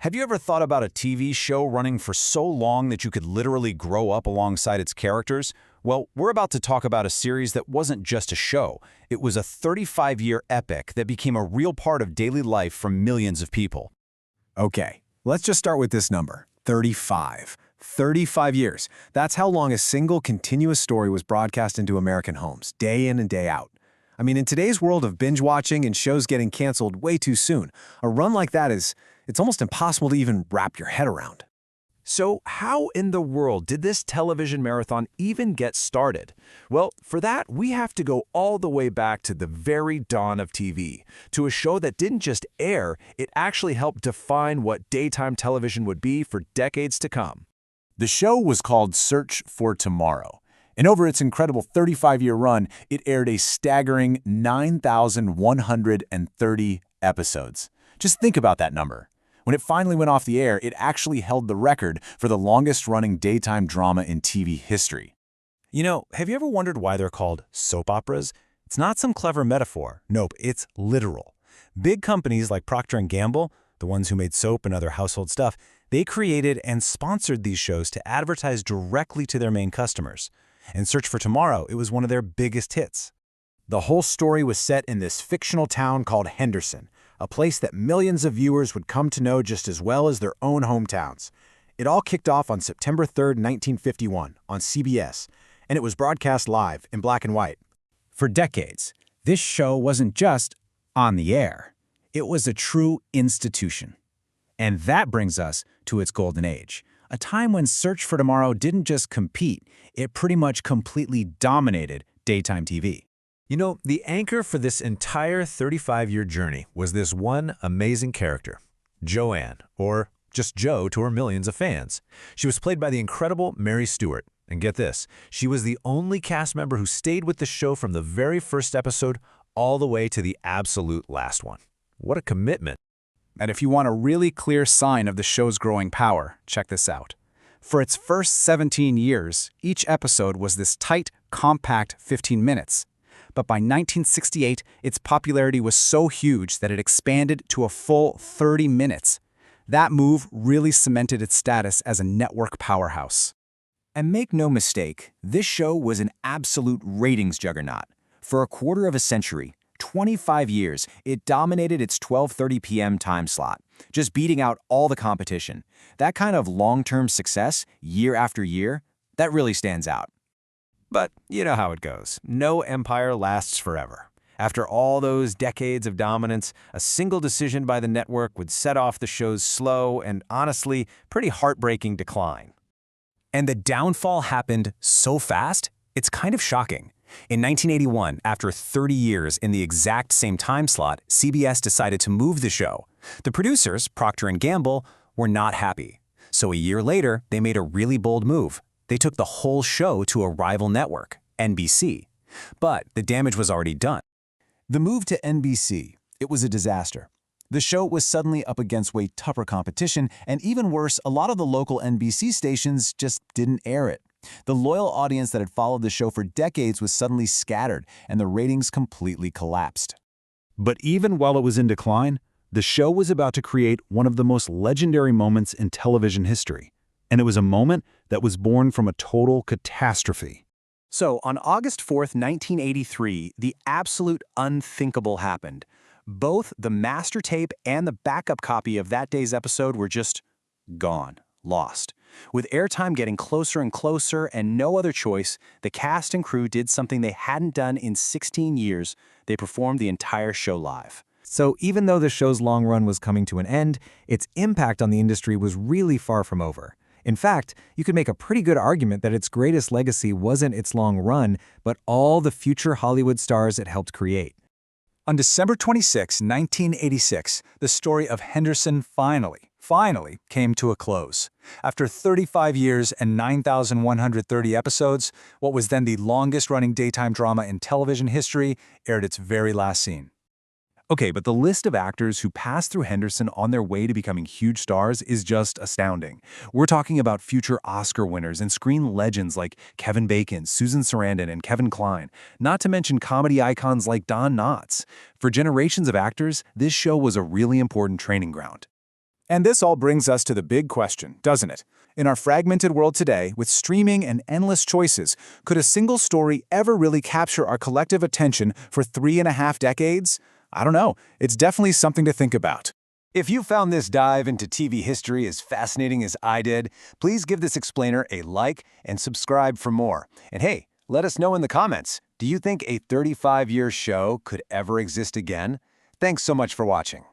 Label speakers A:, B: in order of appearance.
A: Have you ever thought about a TV show running for so long that you could literally grow up alongside its characters? Well, we're about to talk about a series that wasn't just a show. It was a 35-year epic that became a real part of daily life for millions of people.
B: Okay, let's just start with this number, 35. 35 years. That's how long a single continuous story was broadcast into American homes, day in and day out. I mean, in today's world of binge watching and shows getting canceled way too soon, a run like that it's almost impossible to even wrap your head around.
C: So how in the world did this television marathon even get started? Well, for that, we have to go all the way back to the very dawn of TV, to a show that didn't just air, it actually helped define what daytime television would be for decades to come.
D: The show was called Search for Tomorrow, and over its incredible 35-year run, it aired a staggering 9,130 episodes. Just think about that number. When it finally went off the air, it actually held the record for the longest-running daytime drama in TV history.
A: You know, have you ever wondered why they're called soap operas? It's not some clever metaphor. Nope, it's literal. Big companies like Procter & Gamble, the ones who made soap and other household stuff, they created and sponsored these shows to advertise directly to their main customers. In Search for Tomorrow, it was one of their biggest hits.
E: The whole story was set in this fictional town called Henderson, a place that millions of viewers would come to know just as well as their own hometowns. It all kicked off on September 3, 1951, on CBS, and it was broadcast live in black and white.
F: For decades, this show wasn't just on the air. It was a true institution. And that brings us to its golden age, a time when Search for Tomorrow didn't just compete, it pretty much completely dominated daytime TV.
C: You know, the anchor for this entire 35-year journey was this one amazing character, Joanne, or just Jo to her millions of fans. She was played by the incredible Mary Stewart. And get this, she was the only cast member who stayed with the show from the very first episode all the way to the absolute last one. What a commitment.
F: And if you want a really clear sign of the show's growing power, check this out. For its first 17 years, each episode was this tight, compact 15 minutes. But by 1968, its popularity was so huge that it expanded to a full 30 minutes. That move really cemented its status as a network powerhouse.
E: And make no mistake, this show was an absolute ratings juggernaut. For a quarter of a century, 25 years, it dominated its 12:30 p.m. time slot, just beating out all the competition. That kind of long-term success, year after year, that really stands out.
A: But you know how it goes. No empire lasts forever. After all those decades of dominance, a single decision by the network would set off the show's slow and, honestly, pretty heartbreaking decline.
B: And the downfall happened so fast, it's kind of shocking. In 1981, after 30 years in the exact same time slot, CBS decided to move the show. The producers, Procter & Gamble, were not happy. So a year later, they made a really bold move. They took the whole show to a rival network, NBC. But the damage was already done.
D: The move to NBC, it was a disaster. The show was suddenly up against way tougher competition, and even worse, a lot of the local NBC stations just didn't air it. The loyal audience that had followed the show for decades was suddenly scattered, and the ratings completely collapsed.
A: But even while it was in decline, the show was about to create one of the most legendary moments in television history. And it was a moment that was born from a total catastrophe.
B: So, on August 4th, 1983, the absolute unthinkable happened. Both the master tape and the backup copy of that day's episode were just gone, lost. With airtime getting closer and closer and no other choice, the cast and crew did something they hadn't done in 16 years. They performed the entire show live.
G: So even though the show's long run was coming to an end, its impact on the industry was really far from over. In fact, you could make a pretty good argument that its greatest legacy wasn't its long run, but all the future Hollywood stars it helped create.
F: On December 26, 1986, the story of Henderson finally came to a close. After 35 years and 9,130 episodes, what was then the longest-running daytime drama in television history aired its very last scene.
B: Okay, but the list of actors who passed through Henderson on their way to becoming huge stars is just astounding. We're talking about future Oscar winners and screen legends like Kevin Bacon, Susan Sarandon, and Kevin Kline, not to mention comedy icons like Don Knotts. For generations of actors, this show was a really important training ground. And this all brings us to the big question, doesn't it? In our fragmented world today, with streaming and endless choices, could a single story ever really capture our collective attention for 3.5 decades? I don't know. It's definitely something to think about.
E: If you found this dive into TV history as fascinating as I did, please give this explainer a like and subscribe for more. And hey, let us know in the comments, do you think a 35-year show could ever exist again? Thanks so much for watching.